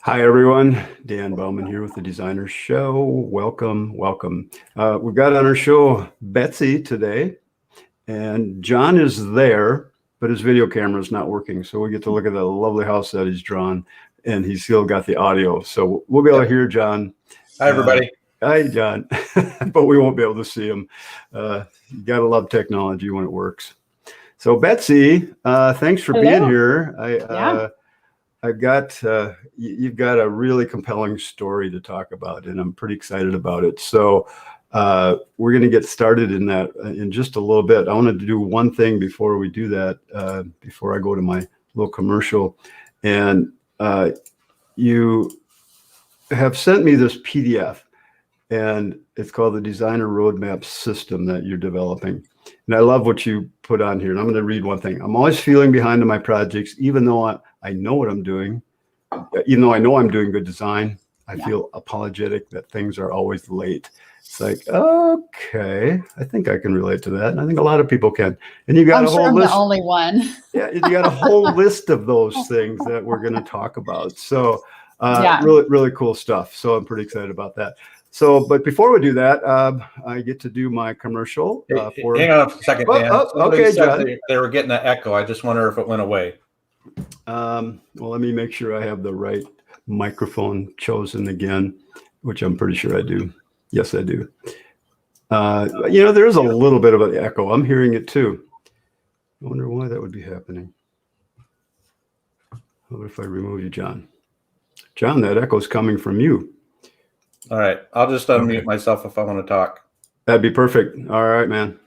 Hi, everyone. Dan Baumann here with the Designer Show. Welcome, welcome. We've got on our show Betsy today, and John is there, but his video camera is not working. So we get to look at the lovely house that he's drawn, and he's still got the audio. So we'll be able to hear John. Hi, everybody. Hi, John. But we won't be able to see him. You got to love technology when it works. So Betsy, thanks for being here. I've got, you've got a really compelling story to talk about, and I'm pretty excited about it. So we're going to get started in that in just a little bit. I wanted to do one thing before we do that, before I go to my little commercial. And you have sent me this PDF, and it's called the Designer Roadmap System that you're developing. And I love what you put on here. And I'm going to read one thing. I'm always feeling behind on my projects, even though I know what I'm doing. Even though I know I'm doing good design, I feel apologetic that things are always late. It's like, okay, I think I can relate to that. And I think a lot of people can. And you got a whole list. I'm the only one. Yeah, you got a whole list of those things that we're going to talk about. So really cool stuff. So I'm pretty excited about that. So, but before we do that, I get to do my commercial. Hang on a second, Dan. Okay, John. They were getting an echo. I just wonder if it went away. Well, let me make sure I have the right microphone chosen again, which I'm pretty sure I do. Yes, I do. You know, there's a little bit of an echo. I'm hearing it too. I wonder why that would be happening. What if I remove you, John? John, that echo's coming from you. All right. I'll just unmute myself if I want to talk. That'd be perfect. All right, man.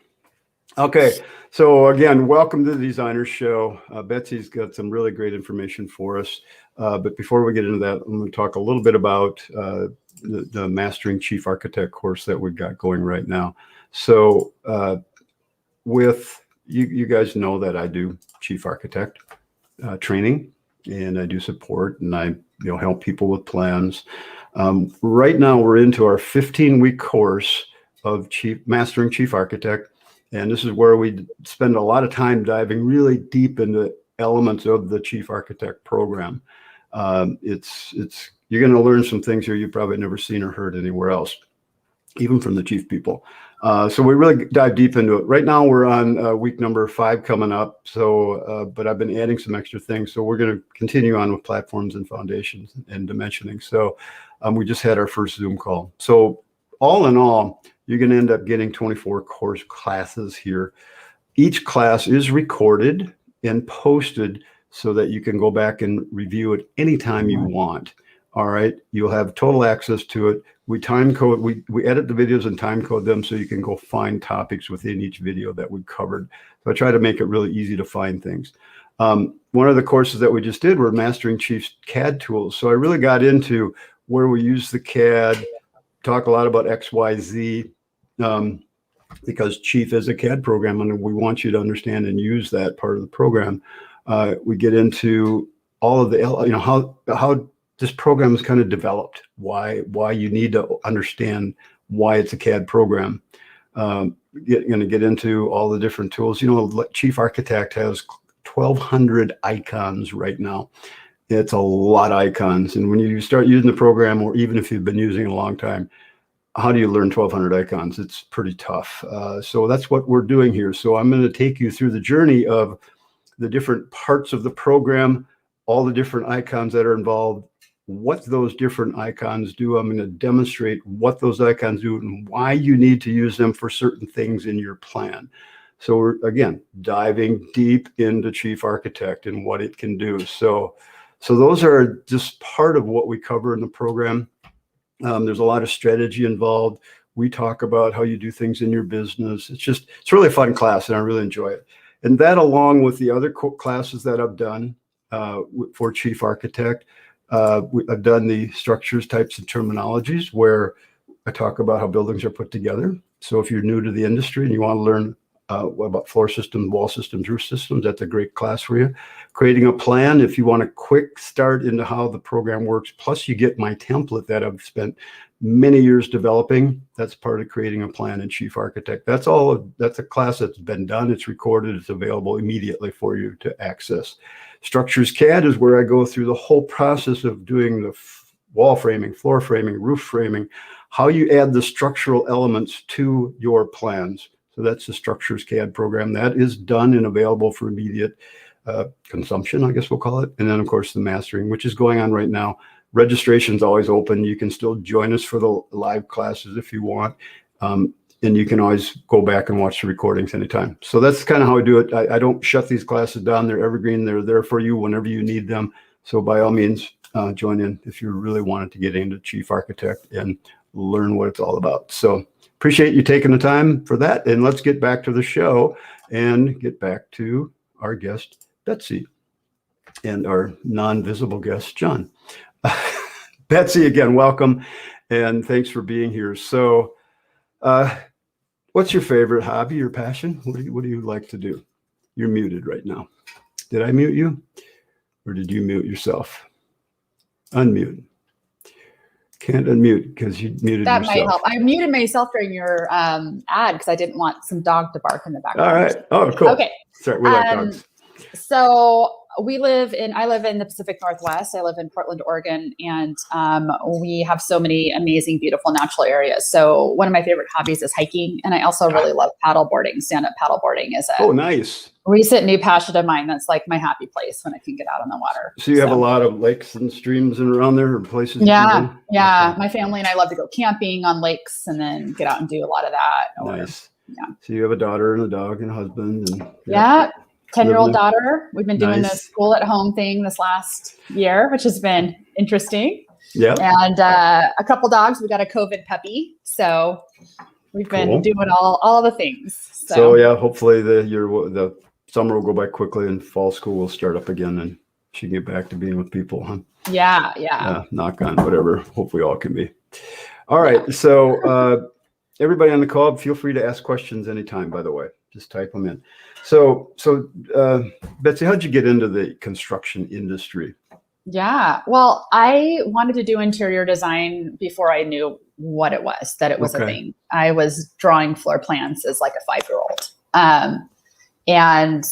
Okay. So again, welcome to the Designer Show. Betsy's got some really great information for us. But before we get into that, I'm going to talk a little bit about the Mastering Chief Architect course that we've got going right now. So with you guys know that I do Chief Architect training, and I do support, and I help people with plans. Right now, we're into our 15-week course of Mastering Chief Architect. And this is where we spend a lot of time diving really deep into elements of the Chief Architect program. You're going to learn some things here you've probably never seen or heard anywhere else, even from the chief people. So we really dive deep into it. Right now, we're on week number 5 coming up. So, but I've been adding some extra things. So we're going to continue on with platforms and foundations and dimensioning. So we just had our first Zoom call. So all in all, you're going to end up getting 24 course classes here. Each class is recorded and posted so that you can go back and review it anytime you want. All right. You'll have total access to it. We time code, we edit the videos and time code them so you can go find topics within each video that we covered. So I try to make it really easy to find things. One of the courses that we just did were Mastering Chief's CAD tools. So I really got into where we use the CAD, talk a lot about XYZ, because Chief is a CAD program and we want you to understand and use that part of the program. We get into all of the, how this program is kind of developed, why you need to understand why it's a CAD program. Going to get into all the different tools. Chief Architect has 1,200 icons right now. It's a lot of icons. And when you start using the program, or even if you've been using it a long time, how do you learn 1,200 icons? It's pretty tough. So that's what we're doing here. So I'm going to take you through the journey of the different parts of the program, all the different icons that are involved, what those different icons do. I'm going to demonstrate what those icons do and why you need to use them for certain things in your plan. So we're, again, diving deep into Chief Architect and what it can do. So those are just part of what we cover in the program. There's a lot of strategy involved. We talk about how you do things in your business. It's really a fun class, and I really enjoy it. And that, along with the other classes that I've done for Chief Architect, I've done the structures, types, and terminologies, where I talk about how buildings are put together. So if you're new to the industry and you want to learn about floor systems, wall systems, roof systems, that's a great class for you. Creating a plan, if you want a quick start into how the program works, plus you get my template that I've spent many years developing. That's part of creating a plan in Chief Architect. That's a class that's been done. It's recorded. It's available immediately for you to access. Structures CAD is where I go through the whole process of doing the wall framing, floor framing, roof framing, how you add the structural elements to your plans. So that's the Structures CAD program. That is done and available for immediate consumption, I guess we'll call it. And then, of course, the mastering, which is going on right now. Registration's always open. You can still join us for the live classes if you want. And you can always go back and watch the recordings anytime. So that's kind of how I do it. I don't shut these classes down. They're evergreen. They're there for you whenever you need them. So by all means, join in if you really wanted to get into chief architect and learn what it's all about. So appreciate you taking the time for that. And let's get back to the show and get back to our guest, Betsy, and our non-visible guest, John. Betsy, again, welcome. And thanks for being here. So what's your favorite hobby or passion? What do you like to do? You're muted right now. Did I mute you? Or did you mute yourself? Unmute. Can't unmute because you muted that yourself. Might help. I muted myself during your ad because I didn't want some dog to bark in the background. All right. Oh, cool. Okay. Sorry, we like dogs. So I live in the Pacific Northwest. I live in Portland, Oregon, and we have so many amazing, beautiful natural areas. So one of my favorite hobbies is hiking, and I also really love paddleboarding. Stand-up paddleboarding is a Nice. recent new passion of mine. That's like my happy place when I can get out on the water. So you have a lot of lakes and streams and around there, or places? Yeah. Okay. My family and I love to go camping on lakes and then get out and do a lot of that. Nice. So you have a daughter and a dog and a husband. And 10-year-old daughter. We've been doing Nice. the school at home thing this last year, which has been interesting. Yeah. And a couple dogs. We got a COVID puppy. So we've been doing all the things. So yeah, hopefully the summer will go by quickly and fall school will start up again and she can get back to being with people, huh? Yeah. Knock on whatever. Hope we all can be. All right. Yeah. So everybody on the call, feel free to ask questions anytime, by the way. Just type them in. So Betsy, how'd you get into the construction industry? Yeah. Well, I wanted to do interior design before I knew what it was, that it was a thing. I was drawing floor plans as like a 5-year-old. And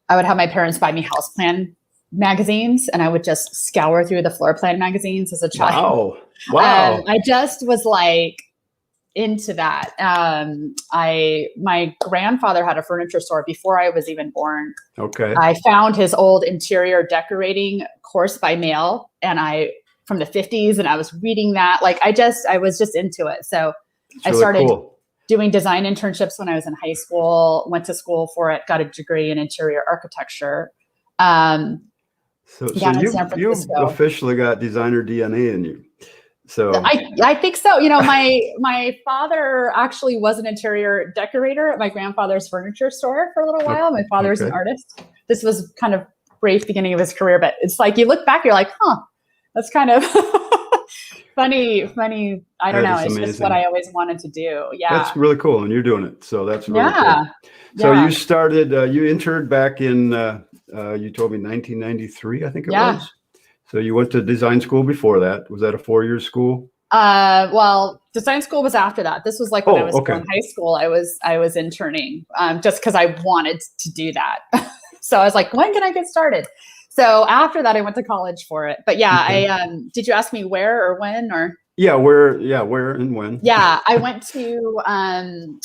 I would have my parents buy me house plan magazines, and I would just scour through the floor plan magazines as a child. Wow. I just was like into that. My grandfather had a furniture store before I was even born. Okay. I found his old interior decorating course by mail, and from the 50s, and I was reading that. Like I was just into it. So I started doing design internships when I was in high school, went to school for it, got a degree in interior architecture. So you've officially got designer DNA in you. So I think so. You know, my father actually was an interior decorator at my grandfather's furniture store for a little while. My father was an artist. This was kind of brief beginning of his career, but it's like you look back, you're like, that's kind of funny. I don't know. It's amazing. Just what I always wanted to do. Yeah. That's really cool. And you're doing it. So that's really cool. So you started, you interned back in, you told me 1993, I think it was. So you went to design school before that. Was that a 4-year school? Well, design school was after that. This was like when I was in high school, I was interning, just because I wanted to do that. So I was like, when can I get started? So after that, I went to college for it. But did you ask me where or when or? Where and when? Yeah, I went to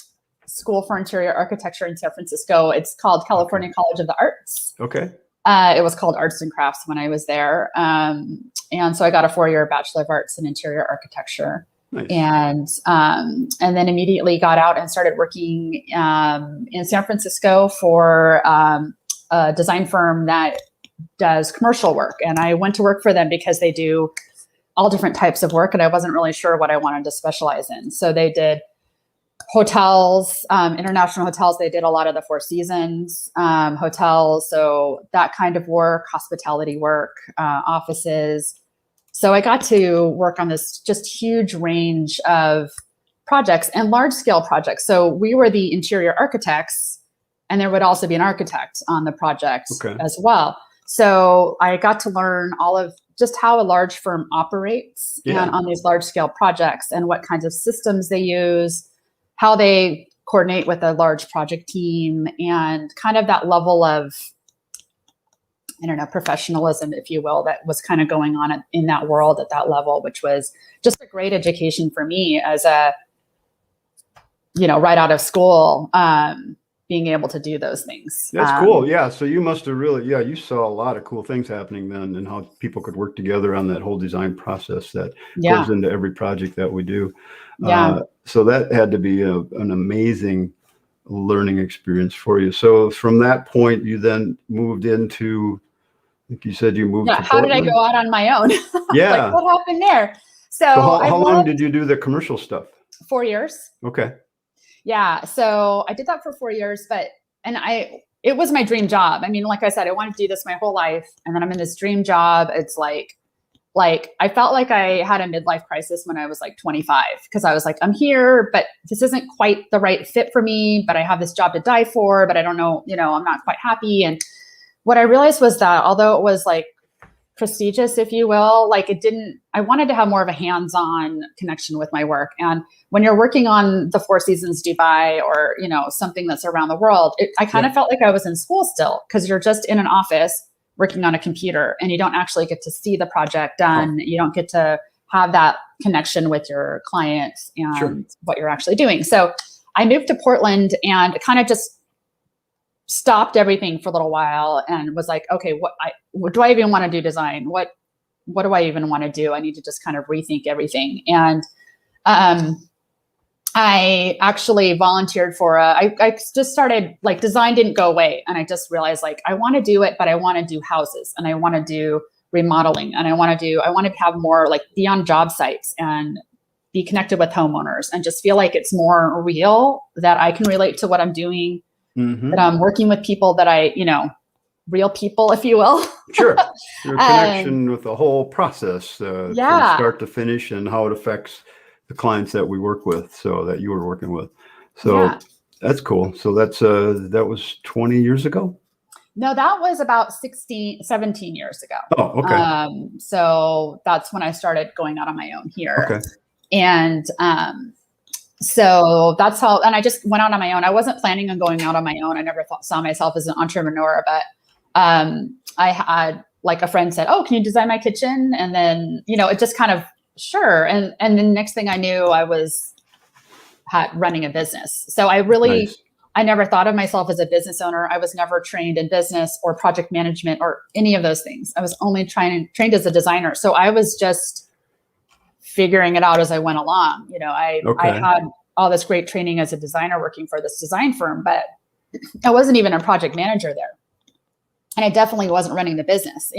school for interior architecture in San Francisco. It's called California College of the Arts. Okay. It was called Arts and Crafts when I was there. And so I got a 4-year Bachelor of Arts in Interior Architecture. Nice. And then immediately got out and started working in San Francisco for a design firm that does commercial work. And I went to work for them because they do all different types of work, and I wasn't really sure what I wanted to specialize in. So they did hotels, international hotels. They did a lot of the Four Seasons hotels. So that kind of work, hospitality work, offices. So I got to work on this just huge range of projects and large scale projects. So we were the interior architects, and there would also be an architect on the project as well. So I got to learn all of just how a large firm operates and on these large scale projects, and what kinds of systems they use, how they coordinate with a large project team, and kind of that level of I don't know, professionalism, if you will, that was kind of going on in that world at that level, which was just a great education for me as a, right out of school, being able to do those things. That's cool. Yeah. So you must have really, you saw a lot of cool things happening then, and how people could work together on that whole design process that goes into every project that we do. So that had to be an amazing learning experience for you. So from that point, you then moved into, I think you said you moved to how did I Portland? go out on my own? Yeah. Like, what happened there? So how long did you do the commercial stuff? 4 years. Okay. Yeah. So I did that for 4 years, it was my dream job. I mean, like I said, I wanted to do this my whole life. And then I'm in this dream job. It's like I felt like I had a midlife crisis when I was like 25, because I was like, I'm here, but this isn't quite the right fit for me, but I have this job to die for, but I don't know, I'm not quite happy. And what I realized was that although it was like prestigious, if you will, I wanted to have more of a hands-on connection with my work. And when you're working on the Four Seasons Dubai or, something that's around the world, I kind of felt like I was in school still, because you're just in an office working on a computer and you don't actually get to see the project done. You don't get to have that connection with your clients and what you're actually doing. So I moved to Portland and kind of just stopped everything for a little while and was like, okay, what do I even want to do design? What do I even want to do? I need to just kind of rethink everything. And I actually volunteered for I just started, design didn't go away. And I just realized I want to do it, but I want to do houses and I want to do remodeling and I want to have more be on job sites and be connected with homeowners and just feel like it's more real, that I can relate to what I'm doing. That I'm working with people that real people, if you will. Sure. Your connection with the whole process from start to finish and how it affects the clients that we work with, so that you were working with. So that's cool. So that was 20 years ago? No, that was about 17 years ago. Oh, okay. So that's when I started going out on my own here. Okay. And so that's how, and I just went out on my own. I wasn't planning on going out on my own. I never saw myself as an entrepreneur, but I had a friend said, oh, can you design my kitchen? And then, it just kind of, sure. And then next thing I knew, I was running a business. So I never thought of myself as a business owner. I was never trained in business or project management or any of those things. I was only trained as a designer. So I was just figuring it out as I went along. I had all this great training as a designer working for this design firm, but I wasn't even a project manager there. And I definitely wasn't running the business.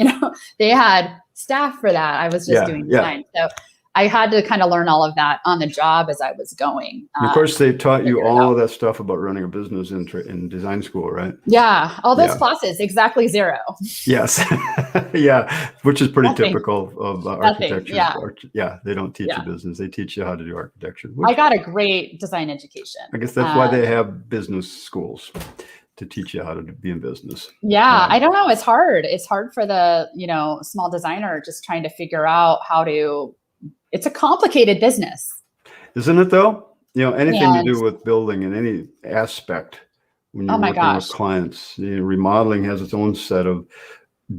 They had staff for that. I was just doing design. So I had to kind of learn all of that on the job as I was going. Of course, they taught you all of that stuff about running a business in design school, right? Yeah, all those classes, exactly zero. Yes, which is pretty typical of architecture. Yeah, they don't teach you business; they teach you how to do architecture. I got a great design education. I guess that's why they have business schools, to teach you how to be in business. Yeah, I don't know. It's hard. It's hard for the small designer just trying to figure out how to. It's a complicated business. Isn't it though? Anything to do with building in any aspect when you're working with clients, remodeling has its own set of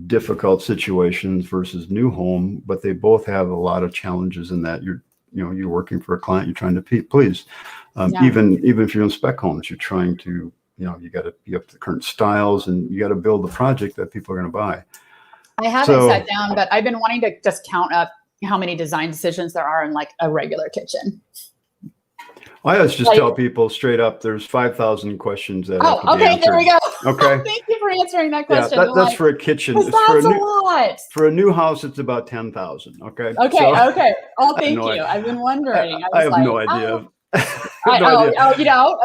difficult situations versus new home, but they both have a lot of challenges in that you're working for a client you're trying to please. Even if you're in spec homes, you're trying to, you got to be up to the current styles and you got to build the project that people are going to buy. I haven't sat down, but I've been wanting to just count up how many design decisions there are in a regular kitchen. I always just tell people straight up, there's 5,000 questions that have to be answered. There we go. Okay. Thank you for answering that question. Yeah, that's for a kitchen. That's a lot. For a new house, it's about 10,000. Okay. Okay. Oh, thank you. I've been wondering. I have no idea.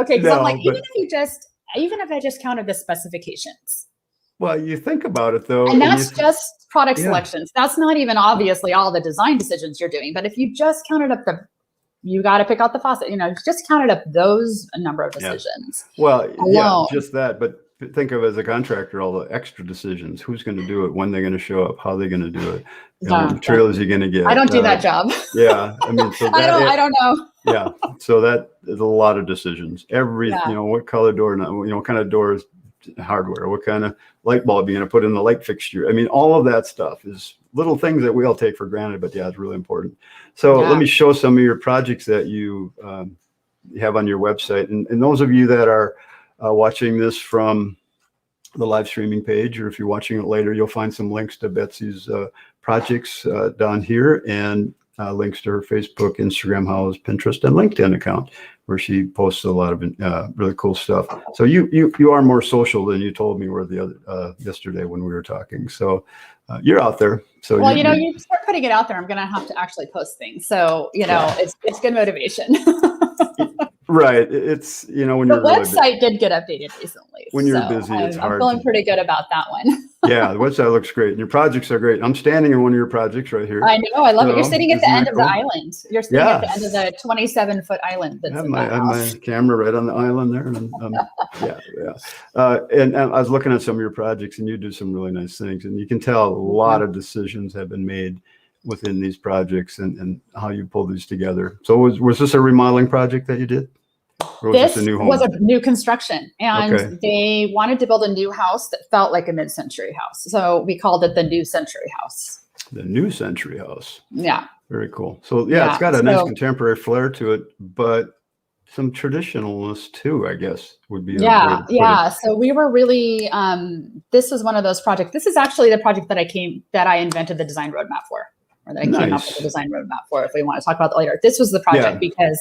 Okay. Because I'm like, even if I just counted the specifications. Well, you think about it though. And that's just product selections. That's not even obviously all the design decisions you're doing. But if you just counted up you got to pick out the faucet, just counted up those number of decisions. Well, just that. But think of it as a contractor, all the extra decisions. Who's going to do it? When they're going to show up? How they're going to do it? What materials you're going to get? I don't do that job. Yeah. I mean, so I don't know. Yeah. So that is a lot of decisions. What color door, what kind of doors hardware? What kind of light bulb are you going to put in the light fixture? I mean, all of that stuff is little things that we all take for granted, but yeah, it's really important. So let me show some of your projects that you have on your website. And those of you that are watching this from the live streaming page, or if you're watching it later, you'll find some links to Betsy's projects down here, and links to her Facebook, Instagram, House, Pinterest, and LinkedIn account, where she posts a lot of really cool stuff. So you are more social than you told me were the other yesterday when we were talking. So you're out there. So well, you start putting it out there, I'm going to have to actually post things. So it's good motivation. Right. It's, when the you're website did get updated recently. When you're busy, it's hard. I'm feeling pretty good about that one. Yeah, the website looks great. And your projects are great. I'm standing in one of your projects right here. I know. I love it. You're sitting at the end of the island. You're sitting at the end of the 27-foot island. That's I have my camera right on the island there. And I was looking at some of your projects, and you do some really nice things. And you can tell a lot of decisions have been made within these projects and how you pull these together. So was this a remodeling project that you did? Or was this a new home? Was a new construction, and they wanted to build a new house that felt like a mid-century house. So we called it the New Century House. The New Century House. Yeah. Very cool. So it's got a nice contemporary flair to it, but some traditionalness too, I guess, would be. So we were really, this was one of those projects. This is actually the project that I invented the design roadmap for, or that I came up with the design roadmap for, if we want to talk about that later. This was the project because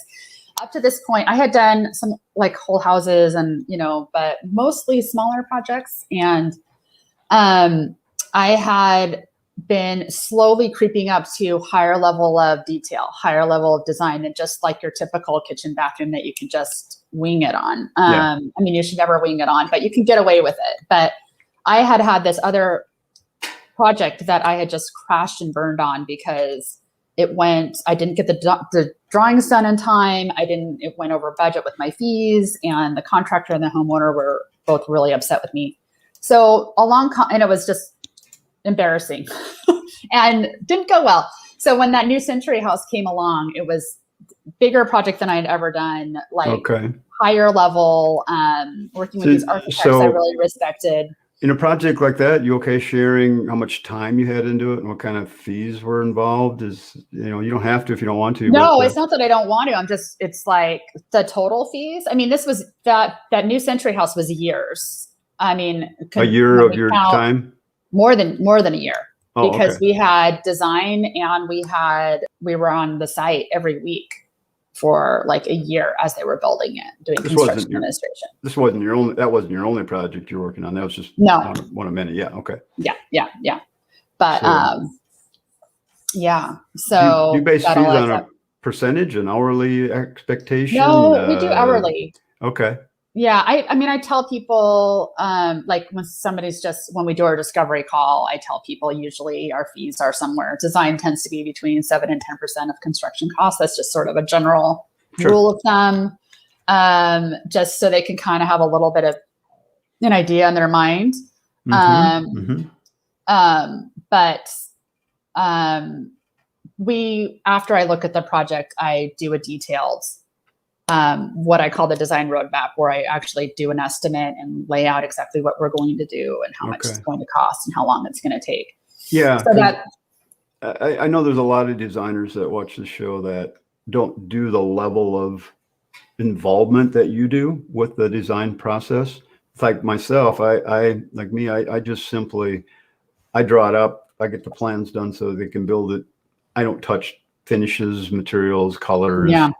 up to this point, I had done some like whole houses and, but mostly smaller projects. And I had been slowly creeping up to higher level of detail, higher level of design than just like your typical kitchen bathroom that you can just wing it on. I mean, you should never wing it on, but you can get away with it. But I had this other project that I had just crashed and burned on because I didn't get the drawings done in time. It went over budget with my fees, and the contractor and the homeowner were both really upset with me. So and it was just embarrassing and didn't go well. So when that New Century House came along, it was a bigger project than I'd ever done, higher level, working with these architects I really respected. In a project like that, you okay sharing how much time you had into it and what kind of fees were involved? You don't have to if you don't want to. No, it's not that I don't want to. It's like the total fees. I mean, this was that New Century House was years. I mean, a year of your time? More than a year, because we had design and we were on the site every week for like a year as they were building it, doing construction administration. That wasn't your only project you're working on. That was just one of many. Yeah. Okay. Yeah. But So do you base fees on a percentage, an hourly expectation? No, we do hourly. Okay. Yeah, I mean, I tell people, like when we do our discovery call, I tell people usually our fees are somewhere. Design tends to be between 7 and 10% of construction costs. That's just sort of a general rule of thumb, just so they can kind of have a little bit of an idea in their mind. After I look at the project, I do a detailed what I call the design roadmap, where I actually do an estimate and lay out exactly what we're going to do and how much it's going to cost and how long it's going to take. Yeah. So that I know there's a lot of designers that watch the show that don't do the level of involvement that you do with the design process. It's like myself, I just simply, I draw it up, I get the plans done so they can build it. I don't touch finishes, materials, colors. Yeah.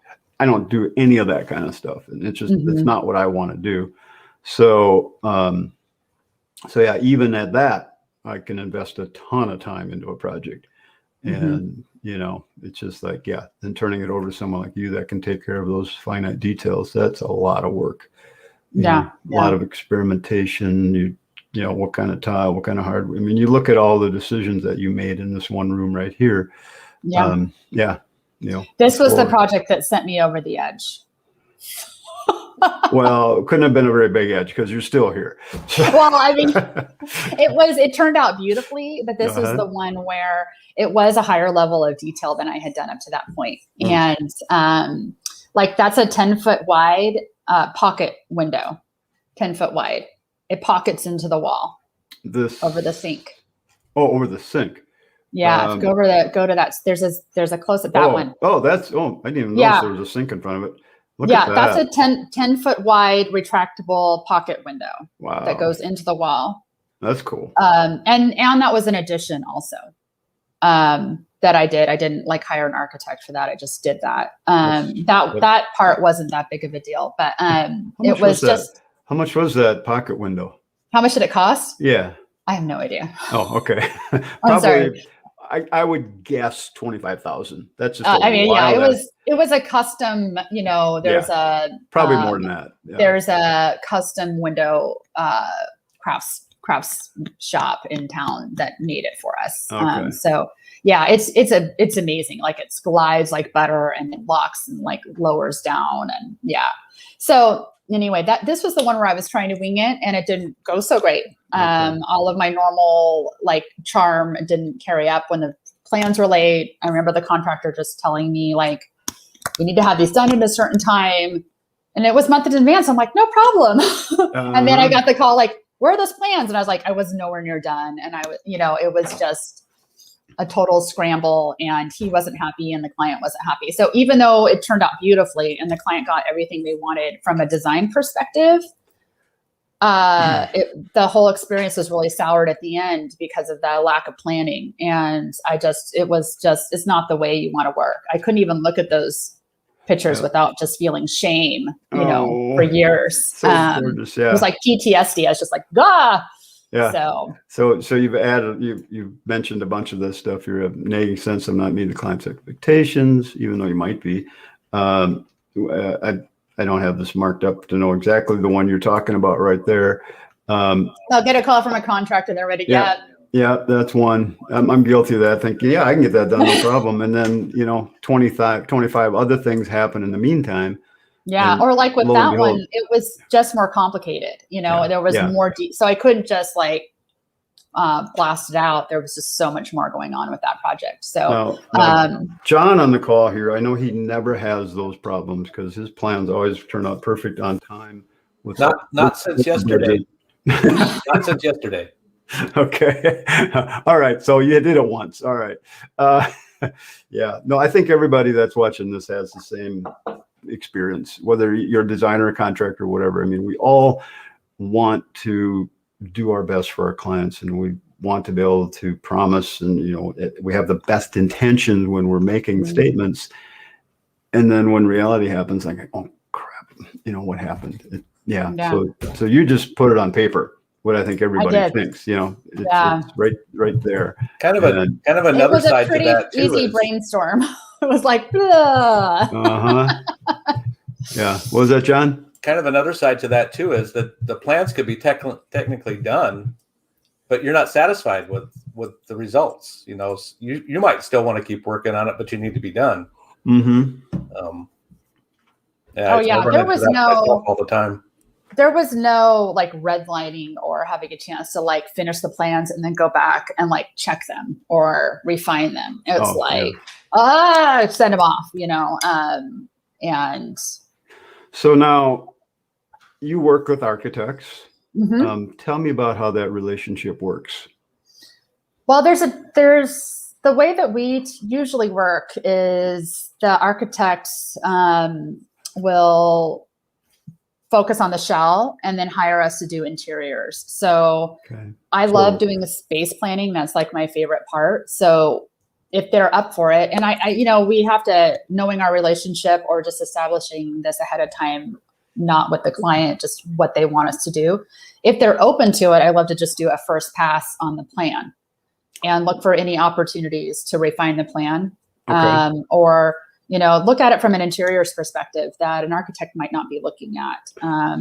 I don't do any of that kind of stuff. And it's just, it's not what I want to do. So, even at that, I can invest a ton of time into a project. And, it's just like, then turning it over to someone like you that can take care of those finite details, that's a lot of work. A lot of experimentation, what kind of tile, what kind of hardware. I mean, you look at all the decisions that you made in this one room right here. This was the project that sent me over the edge. Well, it couldn't have been a very big edge because you're still here. Well, I mean, it turned out beautifully, but this was the one where it was a higher level of detail than I had done up to that point. And that's a 10-foot wide pocket window, 10 foot wide. it pockets into the wall This over the sink. Oh, over the sink. Yeah, go to that. There's a close at that one. Oh, I didn't even notice there was a sink in front of it. Look at that. That's a 10 foot wide retractable pocket window. Wow. That goes into the wall. That's cool. And that was an addition also. That I did. I didn't like hire an architect for that. I just did that. That part wasn't that big of a deal, but it was just. How much was that pocket window? How much did it cost? Yeah. I have no idea. Oh, okay. I'm sorry. I would guess 25,000. That's just. It was a custom. There's a probably more than that. Yeah. There's a custom window crafts shop in town that made it for us. Okay. So yeah, it's amazing. Like it glides like butter and it locks and like lowers down and yeah. So anyway, this was the one where I was trying to wing it and it didn't go so great. Okay. All of my normal like charm didn't carry up when the plans were late. I remember the contractor just telling me like, we need to have these done in a certain time. And it was months in advance. I'm like, no problem. And then I got the call like, where are those plans? And I was like, I was nowhere near done. And I was, it was just a total scramble and he wasn't happy and the client wasn't happy. So even though it turned out beautifully and the client got everything they wanted from a design perspective, the whole experience was really soured at the end because of the lack of planning. And it's not the way you want to work. I couldn't even look at those pictures without just feeling shame, for years. So gorgeous, yeah. It was like PTSD. I was just like, ah. Yeah. So you've mentioned a bunch of this stuff. You're a nagging sense of not meeting the client's expectations, even though you might be. I don't have this marked up to know exactly the one you're talking about right there. I'll get a call from a contractor. They're ready. Yeah, that's one. I'm guilty of that. Thinking, I can get that done, no problem. And then 25 other things happen in the meantime. Yeah, or like with that one, it was just more complicated. There was more deep, so I couldn't just like blast it out. There was just so much more going on with that project. So, John on the call here, I know he never has those problems because his plans always turn out perfect on time. Not since yesterday. Not since yesterday. Okay. All right. So you did it once. All right. Yeah. No, I think everybody that's watching this has the same experience, whether you're a designer, a contractor, or whatever. I mean, we all want to do our best for our clients and we want to be able to promise and, we have the best intentions when we're making statements. And then when reality happens, like, oh crap, what happened? So you just put it on paper. What I think everybody thinks, it's right there. Kind of another side to that too. It was a pretty easy brainstorm. It was like, blah. Yeah. What was that, John? Kind of another side to that too is that the plans could be technically done, but you're not satisfied with the results. You might still want to keep working on it, but you need to be done. Mm-hmm. There was no all the time. There was no like redlining or having a chance to like finish the plans and then go back and like check them or refine them. It's send them off, and so now you work with architects. Mm-hmm. Tell me about how that relationship works. Well, there's the way that we usually work is the architects will focus on the shell and then hire us to do interiors. So I love doing the space planning. That's like my favorite part. So if they're up for it, and I we have to, knowing our relationship or just establishing this ahead of time, not with the client, just what they want us to do. If they're open to it, I love to just do a first pass on the plan and look for any opportunities to refine the plan. Or look at it from an interiors perspective that an architect might not be looking at.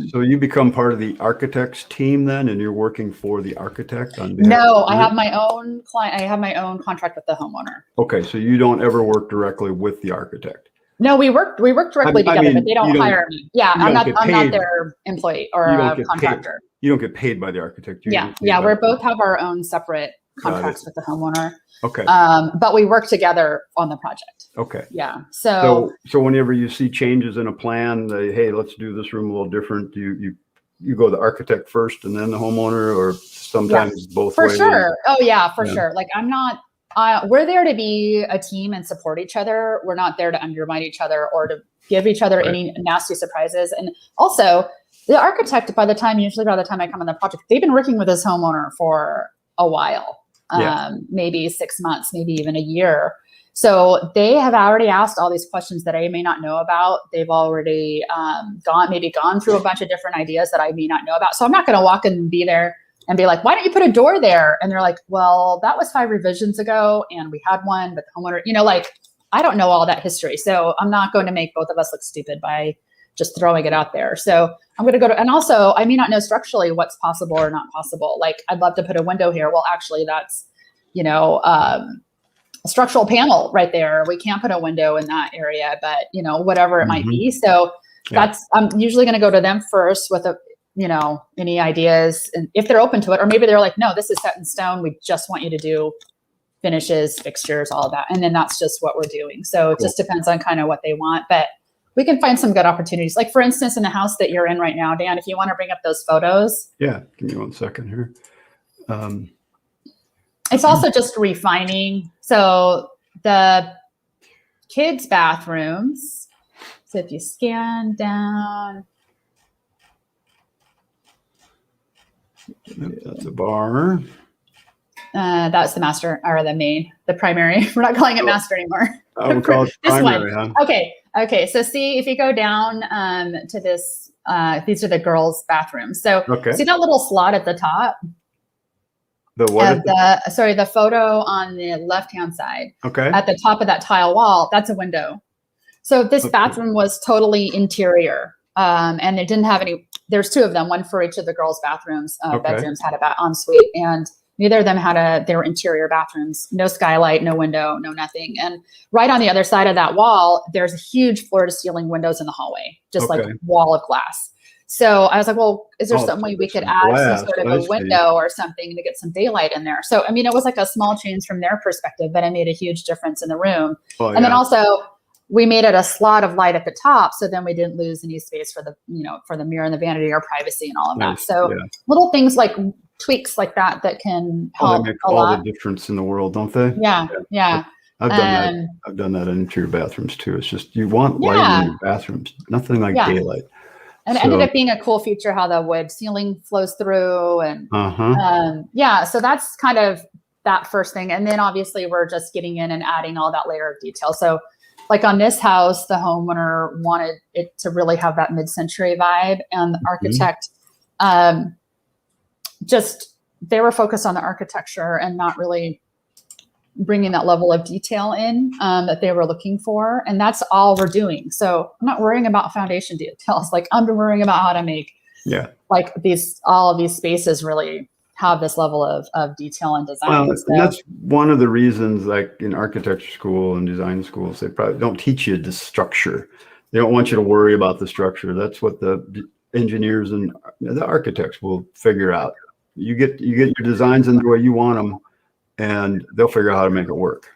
So you become part of the architect's team then, and you're working for the architect on behalf No, I have my own client. I have my own contract with the homeowner. Okay, so you don't ever work directly with the architect. No, we work directly together, but they don't hire me. Yeah, I'm not their employee or contractor. You don't get paid by the architect. We both have our own separate contracts with the homeowner. Okay. But we work together on the project. Okay. Yeah. So whenever you see changes in a plan, hey, let's do this room a little different. You you go the architect first and then the homeowner, or sometimes both for ways? sure. Oh yeah, for sure. Like I'm not, we're there to be a team and support each other. We're not there to undermine each other or to give each other any nasty surprises. And also the architect, usually by the time I come on the project, they've been working with this homeowner for a while, maybe 6 months, maybe even a year. So they have already asked all these questions that I may not know about. They've already gone through a bunch of different ideas that I may not know about. So I'm not going to walk in and be there and be like, why don't you put a door there? And they're like, well, that was 5 revisions ago and we had one, but the homeowner, like, I don't know all that history. So I'm not going to make both of us look stupid by just throwing it out there. So I'm going to go to, and also I may not know structurally what's possible or not possible. Like I'd love to put a window here. Well, actually that's, a structural panel right there. We can't put a window in that area, but whatever it might be. So I'm usually going to go to them first with any ideas, and if they're open to it, or maybe they're like, no, this is set in stone. We just want you to do finishes, fixtures, all of that. And then that's just what we're doing. So it just depends on kind of what they want, but we can find some good opportunities. Like for instance, in the house that you're in right now, Dan, if you want to bring up those photos. Yeah. Give me 1 second here. It's also just refining. So the kids' bathrooms. So if you scan down, that's a bar. That's the master, or the primary. We're not calling it master anymore. We'll call it primary, huh? Okay. So see, if you go down to this, these are the girls' bathrooms. So see that little slot at the top? The what? The photo on the left-hand side. Okay. At the top of that tile wall, that's a window. So this bathroom was totally interior, and it didn't have any. There's 2 of them, one for each of the girls' bathrooms. Bedrooms had a ensuite, and neither of them they were interior bathrooms. No skylight, no window, no nothing. And right on the other side of that wall, there's a huge floor-to-ceiling windows in the hallway, just like a wall of glass. So I was like, well, is there some way we could add some sort of a window or something to get some daylight in there? So, I mean, it was like a small change from their perspective, but it made a huge difference in the room. And then also we made it a slot of light at the top. So then we didn't lose any space for the mirror and the vanity or privacy and all of that. So little things like tweaks like that can help they make a all lot. the difference in the world, don't they? Yeah. I've done that. I've done that in interior bathrooms too. It's just, you want light in your bathrooms, nothing like daylight. And it ended up being a cool feature, how the wood ceiling flows through. And so that's kind of that first thing. And then obviously we're just getting in and adding all that layer of detail. So like on this house, the homeowner wanted it to really have that mid-century vibe. And the architect, they were focused on the architecture and not really bringing that level of detail in that they were looking for. And that's all we're doing. So I'm not worrying about foundation details. Like I'm worrying about how to make like all of these spaces really have this level of detail and design. Well, and that's one of the reasons, like in architecture school and design schools, they probably don't teach you the structure. They don't want you to worry about the structure. That's what the engineers and the architects will figure out. You get your designs in the way you want them, and they'll figure out how to make it work.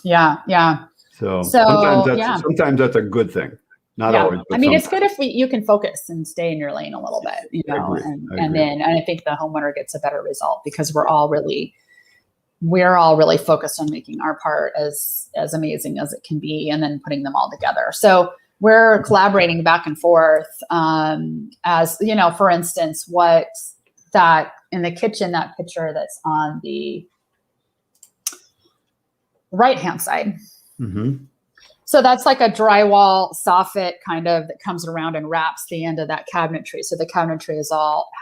Yeah. So sometimes that's a good thing. Not always. I mean, it's good if you can focus and stay in your lane a little bit, and I think the homeowner gets a better result because we're all really focused on making our part as amazing as it can be, and then putting them all together. So we're collaborating back and forth. As for instance, what that in the kitchen, that picture that's on the right-hand side. Mm-hmm. So that's like a drywall soffit kind of that comes around and wraps the end of that cabinetry. So the cabinetry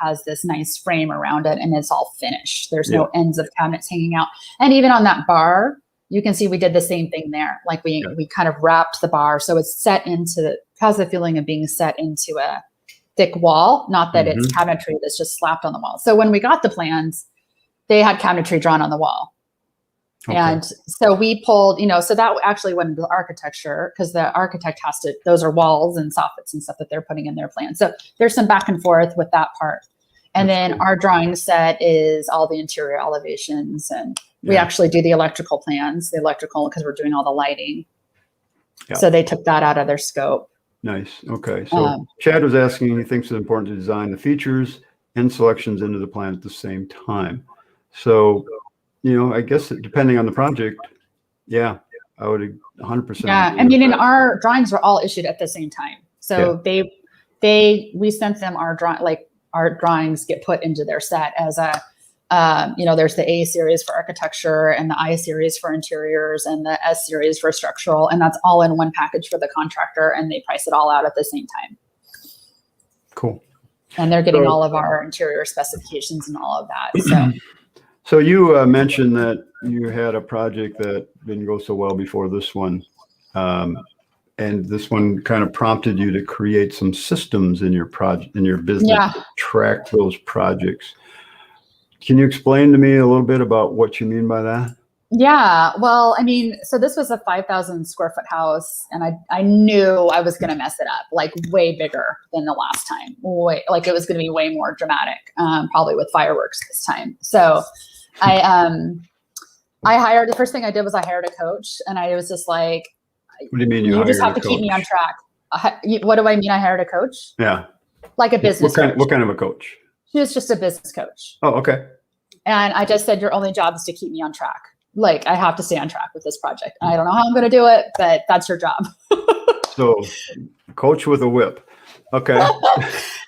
has this nice frame around it, and it's all finished. There's no ends of cabinets hanging out. And even on that bar, you can see we did the same thing there. Like we kind of wrapped the bar. So it's has the feeling of being set into a thick wall, not that it's cabinetry that's just slapped on the wall. So when we got the plans, they had cabinetry drawn on the wall. Okay. And so we pulled, so that actually went into the architecture because the architect those are walls and soffits and stuff that they're putting in their plan. So there's some back and forth with that part. And then our drawing set is all the interior elevations, and we actually do the electrical plans, because we're doing all the lighting. Yeah. So they took that out of their scope. Nice. Okay. So Chad was asking, he thinks it's important to design the features and selections into the plan at the same time. So, I guess depending on the project, yeah, I would 100%. Yeah. I mean, in our drawings were all issued at the same time. So we sent them our drawings get put into their set as a, there's the A series for architecture and the I series for interiors and the S series for structural. And that's all in one package for the contractor. And they price it all out at the same time. Cool. And they're getting all of our interior specifications and all of that. So you mentioned that you had a project that didn't go so well before this one. And this one kind of prompted you to create some systems in your project, in your business, to track those projects. Can you explain to me a little bit about what you mean by that? Yeah, well, I mean, so this was a 5,000 square foot house, and I knew I was going to mess it up, like way bigger than the last time. Like it was going to be way more dramatic, probably with fireworks this time. So I hired, the first thing I did was I hired a coach, and I was just like, what do you mean you just have to keep me on track. What do I mean? I hired a coach? Yeah. Like a business coach. What kind of a coach? She was just a business coach. Oh, okay. And I just said, your only job is to keep me on track. Like I have to stay on track with this project. I don't know how I'm going to do it, but that's your job. So coach with a whip. Okay.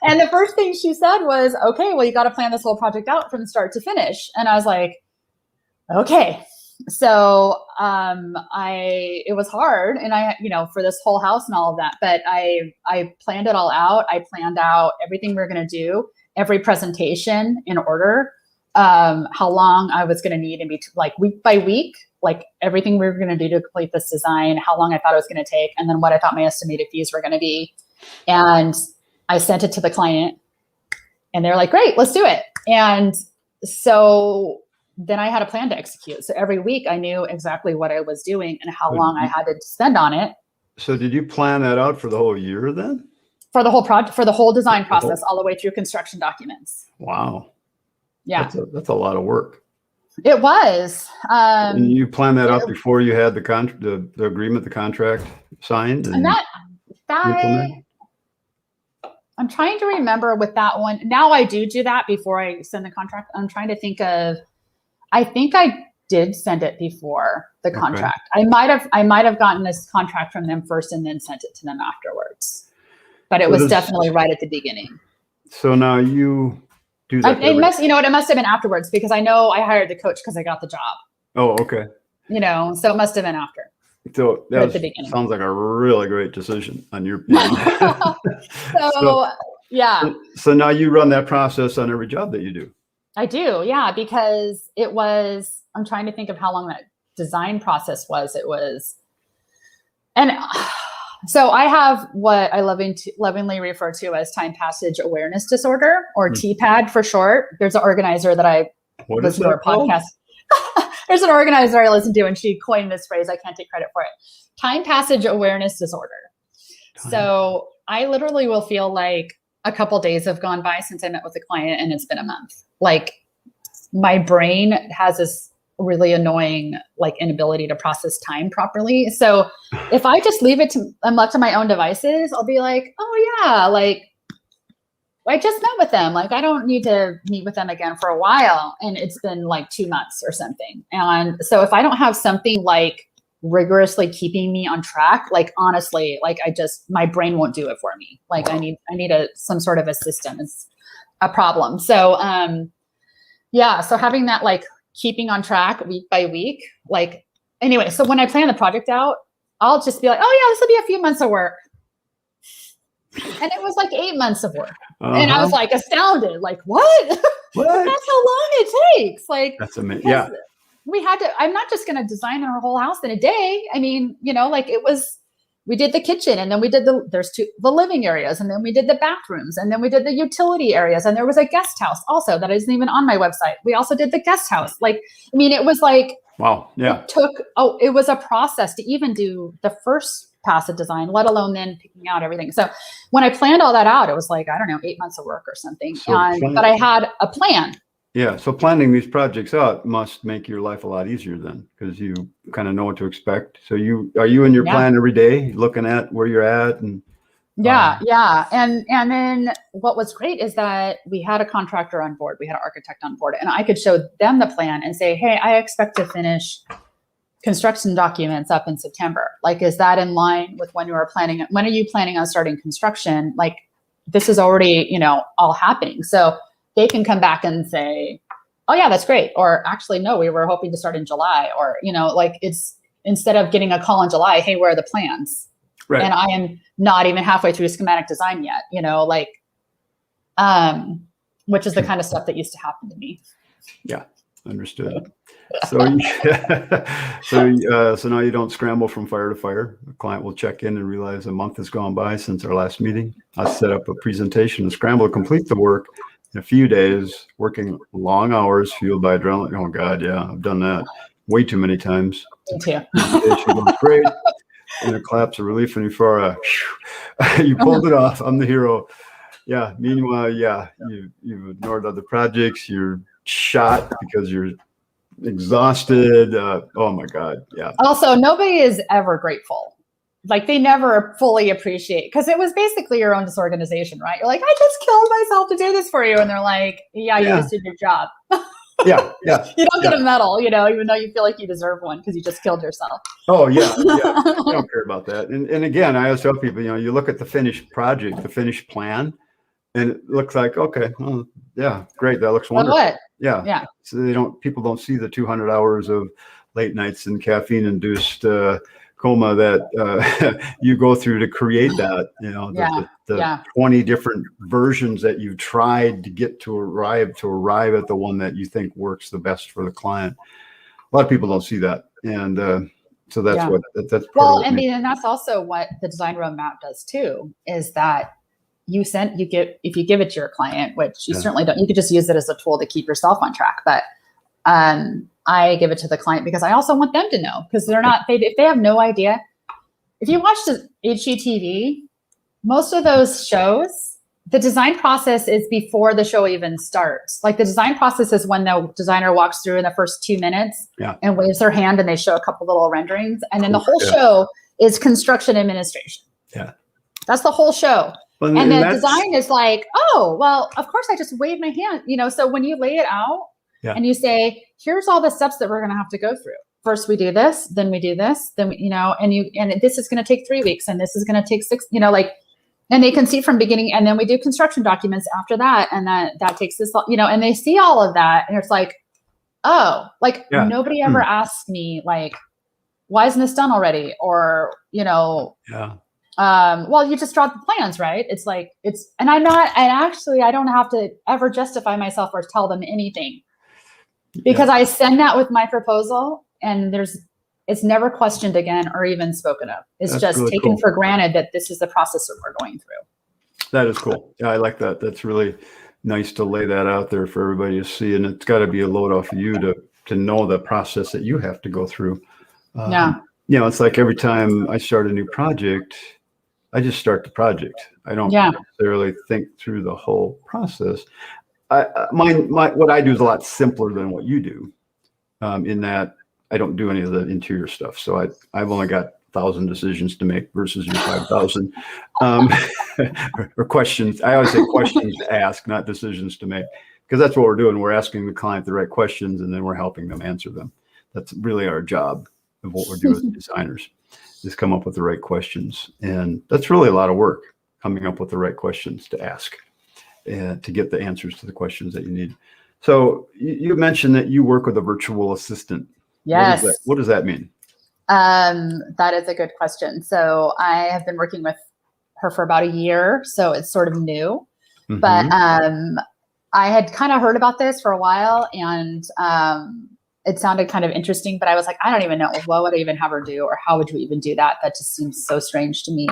And the first thing she said was, okay, well, you got to plan this whole project out from start to finish. And I was like, okay. So it was hard, and I, for this whole house and all of that, but I planned it all out. I planned out everything we were going to do, every presentation in order, how long I was going to need, and be like week by week, like everything we were going to do to complete this design, how long I thought it was going to take, and then what I thought my estimated fees were going to be. And I sent it to the client, and they're like, great, let's do it. And so then I had a plan to execute. So every week I knew exactly what I was doing and how long I had to spend on it. So did you plan that out for the whole year then? For the whole project, for the whole design process, all the way through construction documents. Wow. Yeah. That's a lot of work. It was. And you planned that out before you had the agreement, the contract signed? And that I'm trying to remember with that one. Now I do that before I send the contract. I'm trying to think of, I think I did send it before the contract. I might have gotten this contract from them first and then sent it to them afterwards. But it was definitely right at the beginning. So now you do that. It must have been afterwards, because I know I hired the coach because I got the job. Oh, okay. So it must have been after. So that sounds like a really great decision on your part. So now you run that process on every job that you do. I do, yeah, because I'm trying to think of how long that design process was. And so I have what I lovingly refer to as time passage awareness disorder, or TPAD for short. There's an organizer that I listen to her podcast. There's an organizer I listen to, and she coined this phrase. I can't take credit for it. Time passage awareness disorder. So I literally will feel like a couple days have gone by since I met with a client, and it's been a month. Like my brain has this really annoying inability to process time properly. So if I just I'm left to my own devices, I'll be like, oh yeah, I just met with them. I don't need to meet with them again for a while. And it's been 2 months or something. And so if I don't have something rigorously keeping me on track, honestly, my brain won't do it for me. I need some sort of a system. It's a problem. So, so having that, keeping on track week by week, anyway, so when I plan the project out, I'll just be like, oh yeah, this will be a few months of work. And it was 8 months of work. And I was astounded, what? What? That's how long it takes. That's amazing. Yeah. I'm not just going to design our whole house in a day. I mean, we did the kitchen, and then we did the living areas, and then we did the bathrooms, and then we did the utility areas. And there was a guest house also that isn't even on my website. We also did the guest house. It was wow. Yeah. It was a process to even do the first pass of design, let alone then picking out everything. So when I planned all that out, it was 8 months of work or something. But I had a plan. Yeah. So planning these projects out must make your life a lot easier then, because you kind of know what to expect. So are you in your plan every day, looking at where you're at and Yeah. And then what was great is that we had a contractor on board, we had an architect on board, and I could show them the plan and say, hey, I expect to finish construction documents up in September. Like, is that in line with when you are planning? When are you planning on starting construction? Like, this is already, all happening. So they can come back and say, oh yeah, that's great. Or actually, no, we were hoping to start in July. Or, it's instead of getting a call in July, hey, where are the plans? Right. And I am not even halfway through schematic design yet, which is the kind of stuff that used to happen to me. Yeah, understood. So now you don't scramble from fire to fire. The client will check in and realize a month has gone by since our last meeting. I set up a presentation and scramble to complete the work in a few days, working long hours, fueled by adrenaline. Oh God, yeah, I've done that way too many times. Me too. Presentation goes great. And a claps of relief, and you pulled it off. I'm the hero. Yeah. Meanwhile, you've ignored other projects. You're shot because you're exhausted. Oh my God. Yeah. Also, nobody is ever grateful. Like, they never fully appreciate, because it was basically your own disorganization, right? You're like, I just killed myself to do this for you. And they're like, yeah, you just did your job. Yeah. You don't get a medal, even though you feel like you deserve one because you just killed yourself. Oh yeah. I don't care about that. And again, I always tell people, you look at the finished project, the finished plan, and it looks like, okay, well, yeah, great. That looks wonderful. What? Yeah. So people don't see the 200 hours of late nights and caffeine induced coma that you go through to create that, the 20 different versions that you've tried to get to arrive at the one that you think works the best for the client. A lot of people don't see that. And so that's that's well, and that's also what the design roadmap does too, is that if you give it to your client, which you certainly don't, you could just use it as a tool to keep yourself on track. But I give it to the client because I also want them to know, because if they have no idea. If you watch the HGTV, most of those shows, the design process is before the show even starts. Like, the design process is when the designer walks through in the first 2 minutes and waves their hand and they show a couple little renderings. And then the whole show is construction administration. Yeah. That's the whole show. Well, and the design is like, oh, well, of course I just wave my hand, so when you lay it out and you say, here's all the steps that we're going to have to go through. First, we do this, then we do this, then, and this is going to take 3 weeks, and this is going to take 6, and they can see from beginning, and then we do construction documents after that. And that takes this, and they see all of that. And it's like, oh, nobody ever asked me, like, why isn't this done already? Or, well, you just draw the plans, right? It's like, and I don't have to ever justify myself or tell them anything, because I send that with my proposal, and it's never questioned again or even spoken of. It's That's just really taken cool. for granted that this is the process that we're going through. That is cool. Yeah, I like that. That's really nice to lay that out there for everybody to see. And it's got to be a load off of you to know the process that you have to go through. It's like every time I start a new project, I just start the project. I don't necessarily think through the whole process. What I do is a lot simpler than what you do, in that I don't do any of the interior stuff. So I've only got 1,000 decisions to make versus your 5,000 or questions. I always say questions to ask, not decisions to make, because that's what we're doing. We're asking the client the right questions, and then we're helping them answer them. That's really our job of what we're doing as designers, is come up with the right questions. And that's really a lot of work, coming up with the right questions to ask and to get the answers to the questions that you need. So you mentioned that you work with a virtual assistant. Yes. What does that mean? That is a good question. So I have been working with her for about a year, so it's sort of new. Mm-hmm. But I had kind of heard about this for a while, and it sounded kind of interesting, but I was like, I don't even know, what would I even have her do, or how would you even do that? That just seems so strange to me.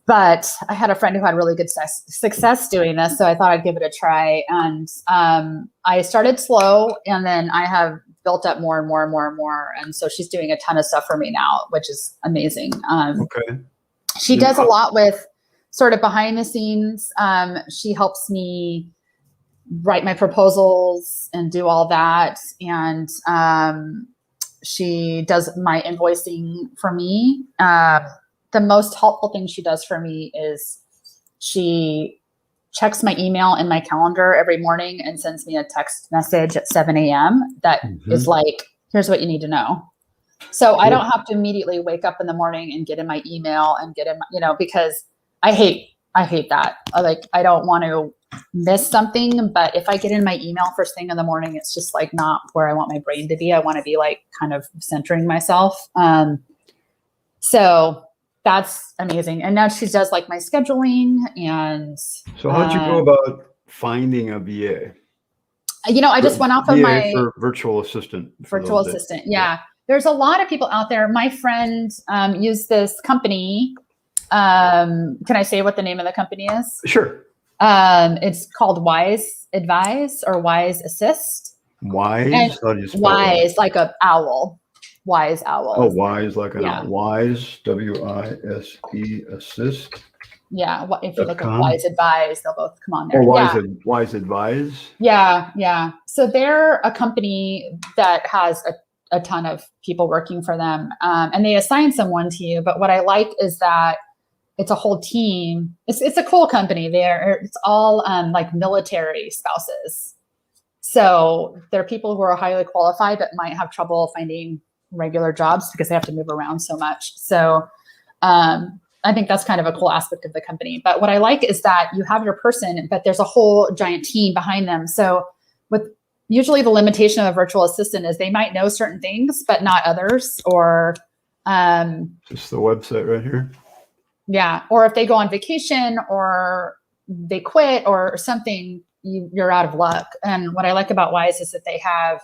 But I had a friend who had really good success doing this, so I thought I'd give it a try. And I started slow, and then I have built up more and more and more and more. And so she's doing a ton of stuff for me now, which is amazing. Okay. She does a lot with sort of behind the scenes. She helps me write my proposals and do all that. And she does my invoicing for me. the most helpful thing she does for me is she checks my email and my calendar every morning and sends me a text message at 7 a.m. that is like, here's what you need to know. So I don't have to immediately wake up in the morning and get in my email and get in, because I hate that. I don't want to miss something, but if I get in my email first thing in the morning, it's just like not where I want my brain to be. I want to be like kind of centering myself. So that's amazing. And now she does like my scheduling. And so how'd you go about finding a VA? I just went off of my for virtual assistant. Virtual assistant. Yeah. There's a lot of people out there. My friend used this company. Can I say what the name of the company is? Sure. It's called Wise Advise or Wise Assist. Wise? How do you spell Wise, like a owl. Wise owl. Oh, Wise, like an owl. Wise, W-I-S-E, assist. Yeah. If you look at Wise Advise, they'll both come on there. Oh, Wise Advise? Yeah. Yeah. So they're a company that has a ton of people working for them. And they assign someone to you. But what I like is that it's a whole team. It's a cool company. It's all like military spouses. So they're people who are highly qualified but might have trouble finding regular jobs because they have to move around so much. So I think that's kind of a cool aspect of the company. But what I like is that you have your person, but there's a whole giant team behind them. So usually the limitation of a virtual assistant is they might know certain things, but not others, or just the website right here. Yeah. Or if they go on vacation or they quit or something, you're out of luck. And what I like about Wise is that they have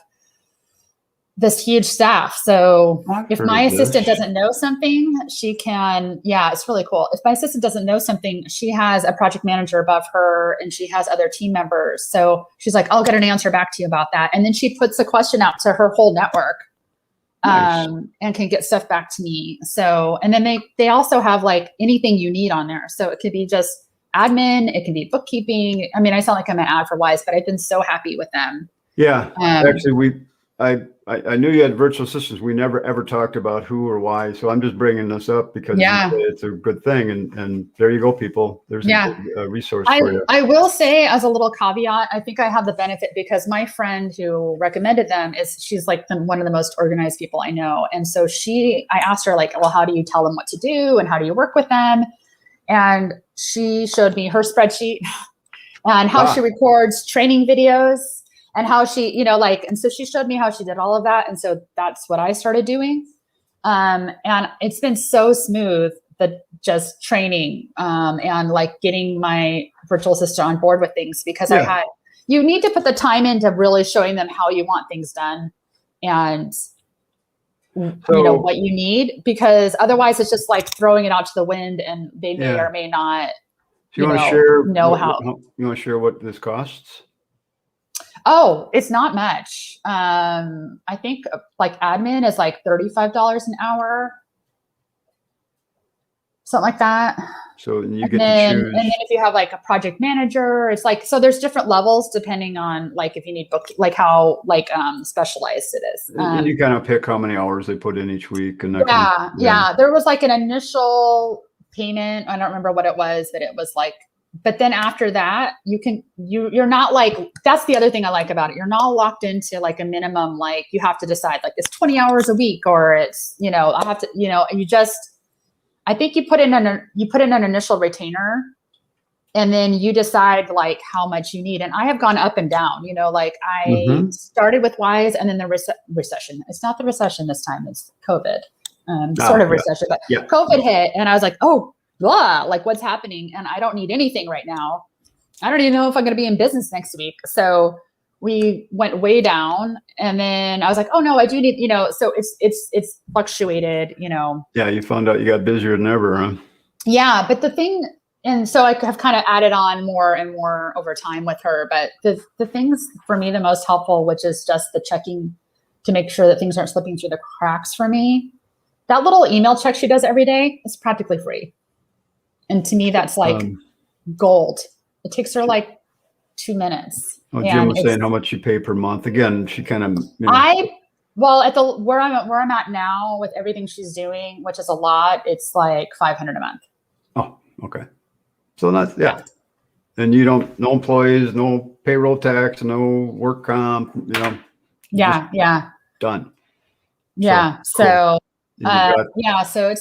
this huge staff. So if my assistant doesn't know something, she can, it's really cool. If my assistant doesn't know something, she has a project manager above her and she has other team members. So she's like, I'll get an answer back to you about that. And then she puts a question out to her whole network. Nice. And can get stuff back to me. So, and then they also have like anything you need on there. So it could be just admin, it can be bookkeeping. I mean, I sound like I'm an ad for Wise, but I've been so happy with them. Yeah. Actually, I knew you had virtual assistants. We never ever talked about who or why. So I'm just bringing this up because it's a good thing. And there you go, people. There's a resource for you. I will say, as a little caveat, I think I have the benefit because my friend who recommended them she's like one of the most organized people I know. And so I asked her like, well, how do you tell them what to do? And how do you work with them? And she showed me her spreadsheet and how she records training videos. And how she, and so she showed me how she did all of that. And so that's what I started doing. And it's been so smooth, just training and like getting my virtual assistant on board with things because you need to put the time into really showing them how you want things done and, what you need, because otherwise it's just like throwing it out to the wind and they may or may not, you want to share you want to share what this costs? Oh, it's not much. I think like admin is like $35 an hour, something like that. So you get to choose. And then if you have like a project manager, it's like, so there's different levels depending on like if you need like how like specialized it is. And you kind of pick how many hours they put in each week. And there was like an initial payment. I don't remember what it was, but it was like, but then after that, you're not like, that's the other thing I like about it. You're not locked into like a minimum, like you have to decide like it's 20 hours a week or it's, I have to, I think you put in an initial retainer and then you decide like how much you need. And I have gone up and down, like I started with Wise and then the recession. It's not the recession this time, it's COVID, recession, but COVID hit and I was like, oh, blah, like what's happening? And I don't need anything right now. I don't even know if I'm going to be in business next week. So we went way down and then I was like, oh no, I do need, so it's fluctuated, Yeah. You found out you got busier than ever, huh? Yeah. But the thing, and so I have kind of added on more and more over time with her, but the things for me, the most helpful, which is just the checking to make sure that things aren't slipping through the cracks for me. That little email check she does every day is practically free. And to me, that's like gold. It takes her like 2 minutes. Oh, Jim was saying how much you pay per month. Again, she kind of. Well, at the where I'm at now with everything she's doing, which is a lot, it's like $500 a month. Oh, okay. So that's, yeah. And you don't, no employees, no payroll tax, no work comp, Yeah, yeah, done. yeah. So, So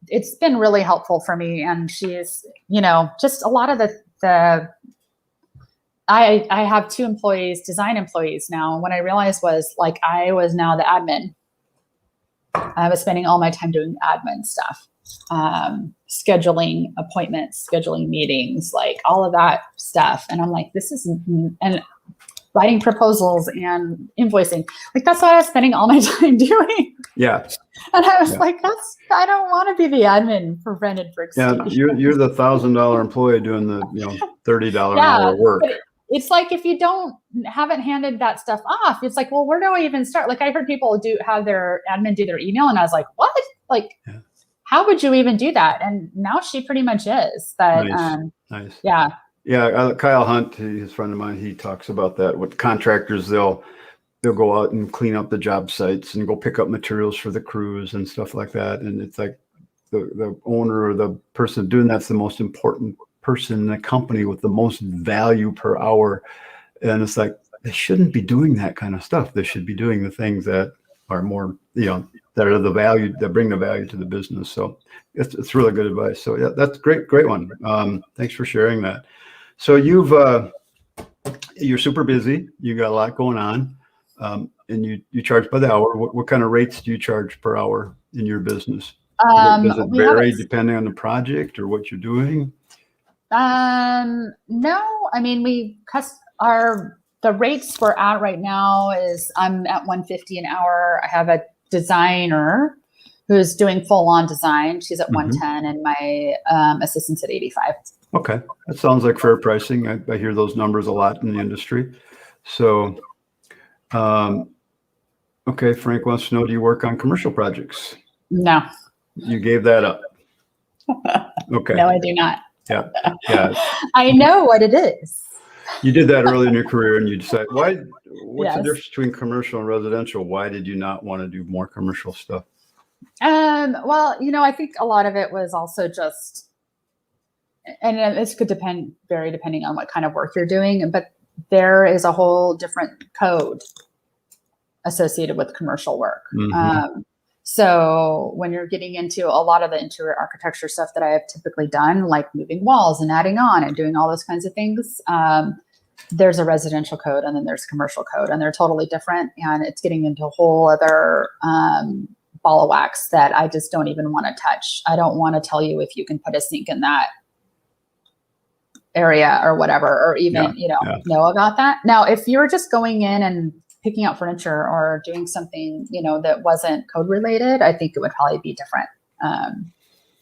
it's been really helpful for me, and she's just a lot of the. I have 2 employees, design employees now. And what I realized was like I was now the admin. I was spending all my time doing admin stuff, scheduling appointments, scheduling meetings, like all of that stuff. And I'm like, this is, and writing proposals and invoicing. Like that's what I was spending all my time doing. Yeah. And I was like, I don't want to be the admin for Brandenburg. Yeah. You're the $1,000 employee doing the, $30 an hour work. It's like if you haven't handed that stuff off, it's like, well, where do I even start? Like I heard people have their admin do their email, and I was like, what? Like, how would you even do that? And now she pretty much is. But nice. Yeah. Yeah, Kyle Hunt, he's a friend of mine. He talks about that with contractors. They'll go out and clean up the job sites and go pick up materials for the crews and stuff like that. And it's like the owner or the person doing that's the most important person in the company with the most value per hour. And it's like, they shouldn't be doing that kind of stuff. They should be doing the things that are more, that are the value, that bring the value to the business. So it's really good advice. So yeah, that's great one. Thanks for sharing that. So you're super busy. You got a lot going on, and you charge by the hour. What kind of rates do you charge per hour in your business? Does it vary depending on the project or what you're doing? No, I mean, the rates we're at right now is I'm at $150 an hour. I have a designer who's doing full on design. She's at $110 and my assistant's at $85. Okay. That sounds like fair pricing. I hear those numbers a lot in the industry. So, okay. Frank wants to know, do you work on commercial projects? No. You gave that up. Okay. No, I do not. Yeah. I know what it is. You did that early in your career and you decided, what's the difference between commercial and residential? Why did you not want to do more commercial stuff? Well, I think a lot of it was also just, and this could vary depending on what kind of work you're doing, but there is a whole different code associated with commercial work. So when you're getting into a lot of the interior architecture stuff that I have typically done, like moving walls and adding on and doing all those kinds of things, there's a residential code and then there's commercial code, and they're totally different. And it's getting into a whole other ball of wax that I just don't even want to touch. I don't want to tell you if you can put a sink in that area or whatever, or even, know about that. Now, if you're just going in and picking out furniture or doing something, that wasn't code related, I think it would probably be different.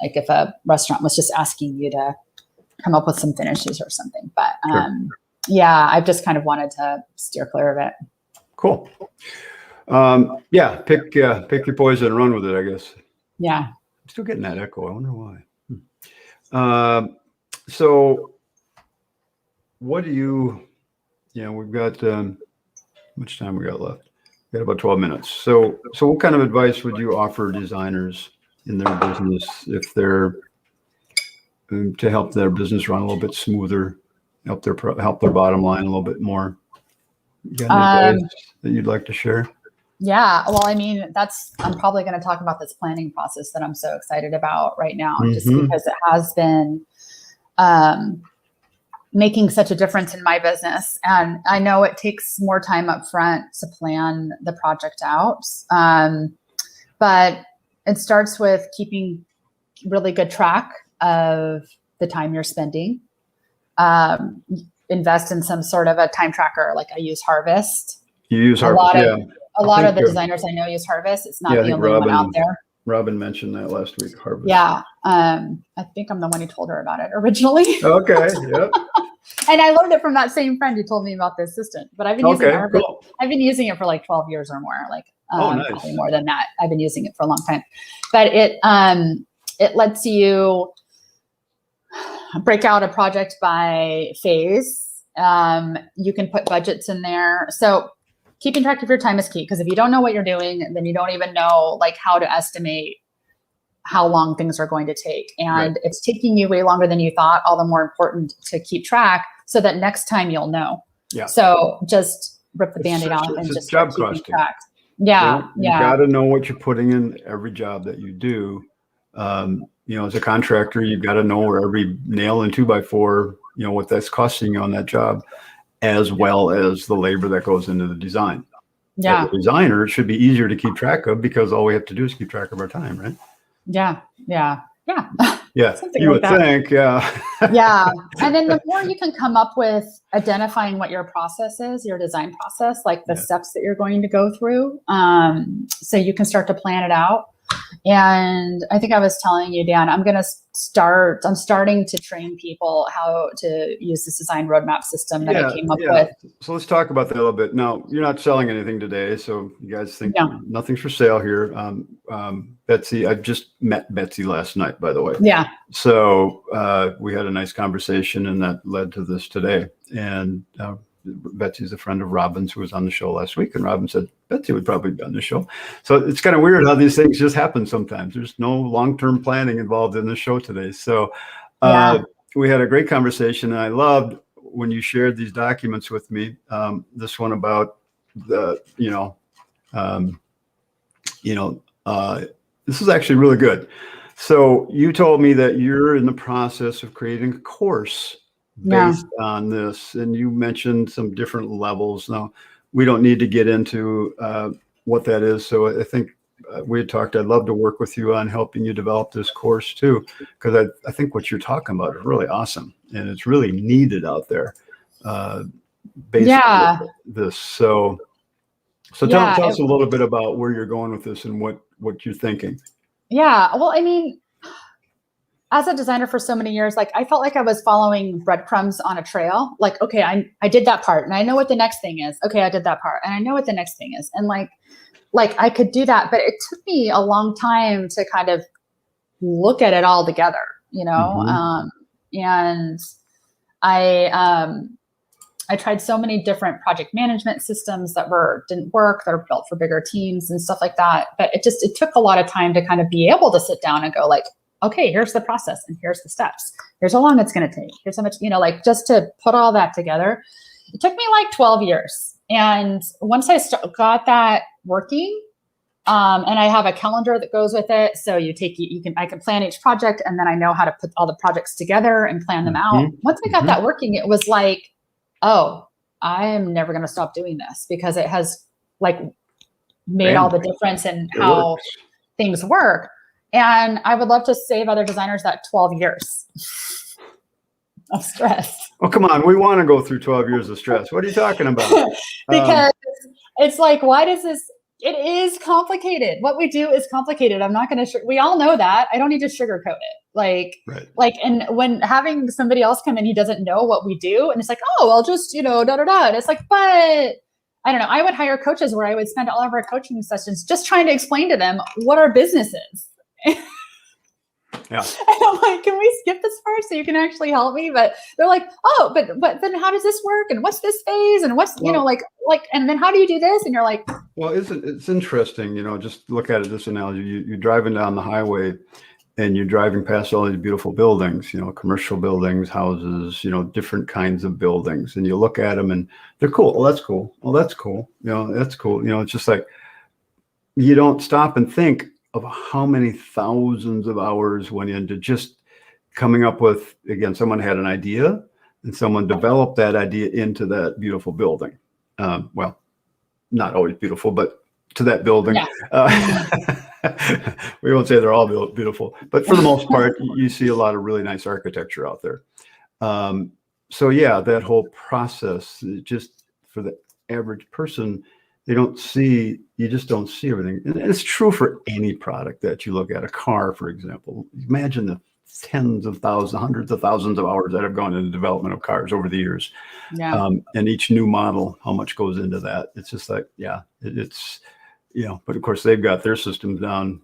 Like if a restaurant was just asking you to come up with some finishes or something. But I've just kind of wanted to steer clear of it. Cool. Pick your poison and run with it, I guess. Yeah. I'm still getting that echo. I wonder why. So what do you, we've got, how much time we got left? We got about 12 minutes. So what kind of advice would you offer designers in their business if they're to help their business run a little bit smoother, help their bottom line a little bit more? You got any advice that you'd like to share? Yeah, well, I mean, I'm probably going to talk about this planning process that I'm so excited about right now, just because it has been making such a difference in my business. And I know it takes more time up front to plan the project out. But it starts with keeping really good track of the time you're spending. Invest in some sort of a time tracker. Like I use Harvest. You use Harvest, A lot of the designers I know use Harvest. It's not the only one out there. Robin mentioned that last week, Harvest. Yeah. I think I'm the one who told her about it originally. Okay. Yep. And I learned it from that same friend who told me about the assistant. But I've been using Harvest. Cool. I've been using it for like 12 years or more. Like nice. Probably more than that. I've been using it for a long time. But it lets you break out a project by phase. You can put budgets in there. So keeping track of your time is key, because if you don't know what you're doing, then you don't even know like how to estimate how long things are going to take. And it's taking you way longer than you thought, all the more important to keep track so that next time you'll know. Yeah. So just rip the Band-Aid off and just start keeping track. Yeah. You got to know what you're putting in every job that you do. You know, as a contractor, you've got to know where every nail and 2x4, you know, what that's costing you on that job, as well as the labor that goes into the design. Yeah. As a designer, it should be easier to keep track of because all we have to do is keep track of our time, right? Yeah. Yeah. Yeah. Yeah. You would think, yeah. Yeah. And then the more you can come up with identifying what your process is, your design process, like the steps that you're going to go through, so you can start to plan it out. And I think I was telling you, Dan, I'm starting to train people how to use this design roadmap system that I came up with. So let's talk about that a little bit. Now, you're not selling anything today, so you guys think nothing's for sale here. Betsy, I just met Betsy last night, by the way. Yeah. So we had a nice conversation, and that led to this today. And Betsy's a friend of Robin's, who was on the show last week, and Robin said Betsy would probably be on the show. So it's kind of weird how these things just happen sometimes. There's no long-term planning involved in the show today. So we had a great conversation, and I loved when you shared these documents with me. This one about the, this is actually really good. So you told me that you're in the process of creating a course based on this, and you mentioned some different levels. Now, we don't need to get into what that is. So I think we had talked, I'd love to work with you on helping you develop this course too, because I think what you're talking about is really awesome, and it's really needed out there based on this. So tell us a little bit about where you're going with this and what you're thinking. Yeah, well, I mean, as a designer for so many years, like I felt like I was following breadcrumbs on a trail. Like, okay, I did that part, and I know what the next thing is. Okay, I did that part, and I know what the next thing is. And like I could do that, but it took me a long time to kind of look at it all together, you know. And I tried so many different project management systems that didn't work, that are built for bigger teams and stuff like that. But it took a lot of time to kind of be able to sit down and go like, okay, here's the process and here's the steps. Here's how long it's going to take. Here's how much, like just to put all that together. It took me like 12 years. And once I got that working, and I have a calendar that goes with it. So I can plan each project, and then I know how to put all the projects together and plan them out. Once I got that working, it was like, oh, I am never going to stop doing this, because it has like made all the difference in how things work. And I would love to save other designers that 12 years of stress. Oh, come on. We want to go through 12 years of stress. What are you talking about? Because it's like, why does this? It is complicated. What we do is complicated. I'm not going to, we all know that. I don't need to sugarcoat it. And when having somebody else come in who doesn't know what we do, and it's like, oh, I'll just, And it's like, but I don't know. I would hire coaches where I would spend all of our coaching sessions just trying to explain to them what our business is. Yeah. And I'm like, can we skip this part so you can actually help me? But they're like, oh, but then how does this work? And what's this phase? And what's, and then how do you do this? And you're like, well, it's interesting, just look at it, this analogy. You're driving down the highway and you're driving past all these beautiful buildings, commercial buildings, houses, different kinds of buildings. And you look at them and they're cool. Oh, that's cool. Oh, that's cool. That's cool. It's just like, you don't stop and think of how many thousands of hours went into just coming up with, again, someone had an idea and someone developed that idea into that beautiful building. Well, not always beautiful, but to that building. We won't say they're all beautiful, but for the most part, you see a lot of really nice architecture out there. So yeah, that whole process, just for the average person, you just don't see everything. And it's true for any product that you look at. A car, for example. Imagine the tens of thousands, hundreds of thousands of hours that have gone into the development of cars over the years. Yeah. And each new model, how much goes into that. It's just like, it's but of course they've got their systems down,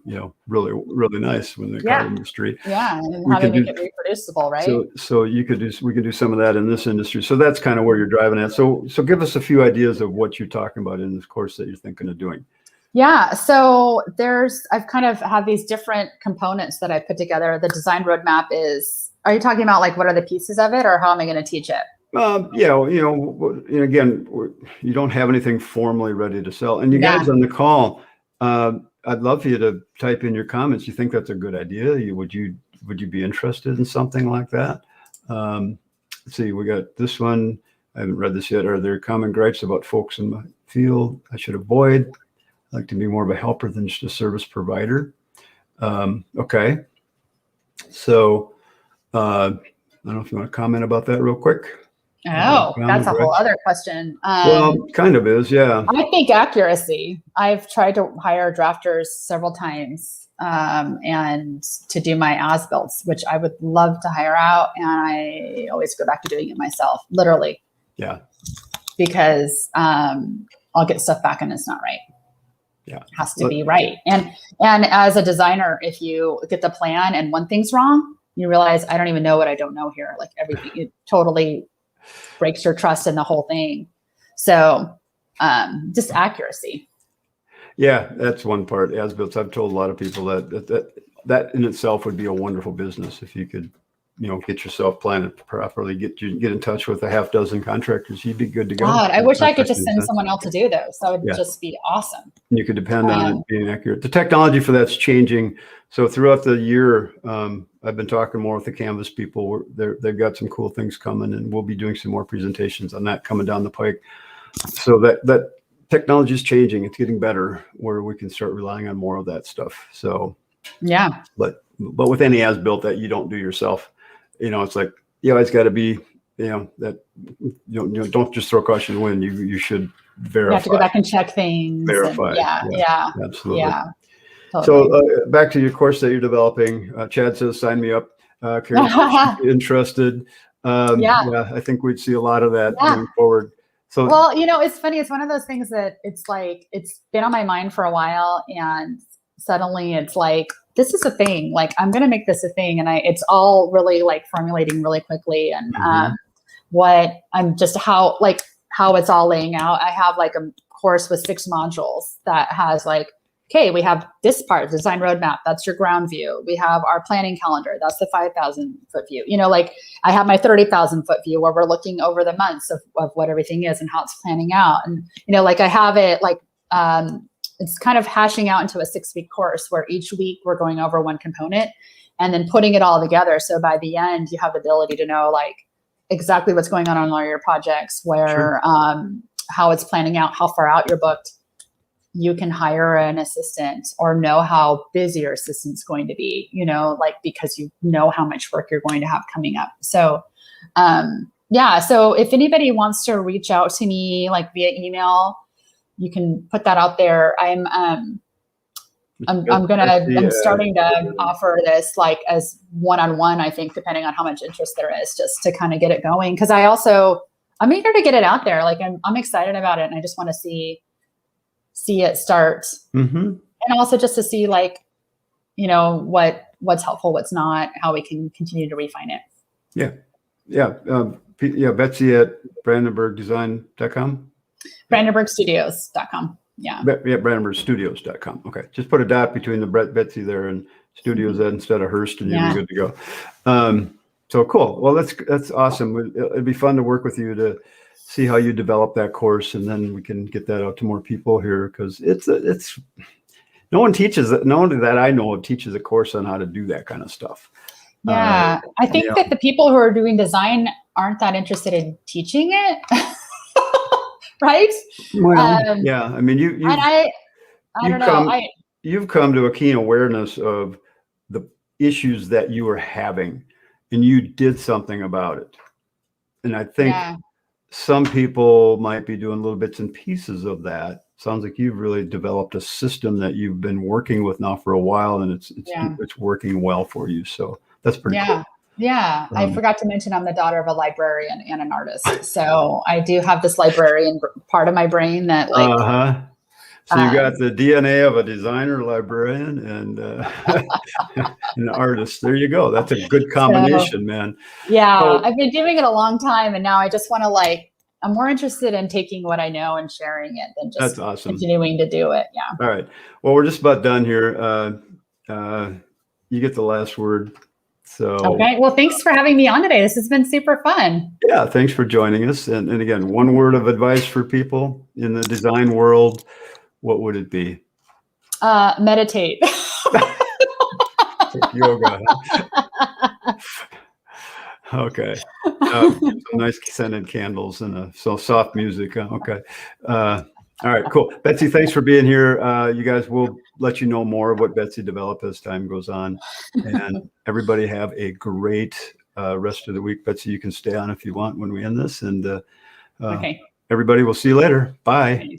really, really nice when the car industry. Yeah. And how they make it reproducible, right? So we could do some of that in this industry. So that's kind of where you're driving at. So give us a few ideas of what you're talking about in this course that you're thinking of doing. Yeah. So I've kind of have these different components that I put together. The design roadmap are you talking about like, what are the pieces of it, or how am I going to teach it? Again, you don't have anything formally ready to sell. And you guys on the call, I'd love for you to type in your comments. You think that's a good idea? Would you be interested in something like that? Let's see, we got this one. I haven't read this yet. Are there common gripes about folks in my field I should avoid? I like to be more of a helper than just a service provider. Okay. So I don't know if you want to comment about that real quick. Oh, that's a whole other question. Well, kind of is, yeah. I think accuracy. I've tried to hire drafters several times and to do my as-builts, which I would love to hire out. And I always go back to doing it myself, literally. Yeah. Because I'll get stuff back and it's not right. Yeah. It has to be right. And as a designer, if you get the plan and one thing's wrong, you realize I don't even know what I don't know here. Like everything, it totally breaks your trust in the whole thing. So just accuracy. Yeah, that's one part. As-built, I've told a lot of people that in itself would be a wonderful business if you could, get yourself planned properly, get in touch with a half dozen contractors. You'd be good to go. God, I wish I could just send someone else to do those. That would just be awesome. You could depend on it being accurate. The technology for that's changing. So throughout the year, I've been talking more with the Canvas people. They've got some cool things coming, and we'll be doing some more presentations on that coming down the pike. So that technology is changing. It's getting better where we can start relying on more of that stuff. So yeah. But with any as-built that you don't do yourself, it's like it's got to be that don't just throw caution to the wind. You should verify. You have to go back and check things. Verify. Yeah. Absolutely. Yeah. Totally. So back to your course that you're developing. Chad says, "Sign me up." Interested. I think we'd see a lot of that going forward. So, well, it's funny. It's one of those things that it's like it's been on my mind for a while, and suddenly it's like this is a thing. Like I'm going to make this a thing, and it's all really like formulating really quickly, and how it's all laying out. I have like a course with 6 modules that has like, okay, we have this part, design roadmap. That's your ground view. We have our planning calendar. That's the 5,000 foot view. Like I have my 30,000 foot view where we're looking over the months of what everything is and how it's planning out. And, like I have it like, it's kind of hashing out into a 6-week course where each week we're going over one component and then putting it all together. So by the end, you have the ability to know like exactly what's going on all your projects, where, how it's planning out, how far out you're booked. You can hire an assistant or know how busy your assistant's going to be, because you know how much work you're going to have coming up. So, so if anybody wants to reach out to me, like via email, you can put that out there. I'm starting to offer this like as one-on-one, I think, depending on how much interest there is, just to kind of get it going. Cause I'm eager to get it out there. Like I'm excited about it. And I just want to see it start. And also just to see like, what's helpful, what's not, how we can continue to refine it. Betsy at brandenburgdesign.com. brandenburgstudios.com. brandenburgstudios.com. Okay. Just put a dot between the Betsy there and studios instead of Hurst, and you'll be good to go. So cool. Well, that's awesome. It'd be fun to work with you to see how you develop that course, and then we can get that out to more people here, because it's no one teaches it. No one that I know of teaches a course on how to do that kind of stuff. I think that the people who are doing design aren't that interested in teaching it, right? Well, I mean, you've come to a keen awareness of the issues that you were having, and you did something about it. And I think some people might be doing little bits and pieces of that. Sounds like you've really developed a system that you've been working with now for a while, and it's working well for you. So that's pretty cool. Yeah. I forgot to mention I'm the daughter of a librarian and an artist. So I do have this librarian part of my brain that like, So you got the DNA of a designer, librarian, and an artist. There you go. That's a good combination, man. Yeah, So, I've been doing it a long time, and now I just want to I'm more interested in taking what I know and sharing it than just that's awesome. continuing to do it. Yeah. All right. Well, we're just about done here. You get the last word. So Okay. Well, thanks for having me on today. This has been super fun. yeah, thanks for joining us. And again, one word of advice for people in the design world, what would it be? Meditate. Yoga. Okay. Some nice scented candles and so soft music. Okay. All right, cool. Betsy, thanks for being here. You guys, will let you know more of what Betsy developed as time goes on. And everybody have a great rest of the week. Betsy, you can stay on if you want when we end this. And Okay. everybody, we'll see you later. Bye.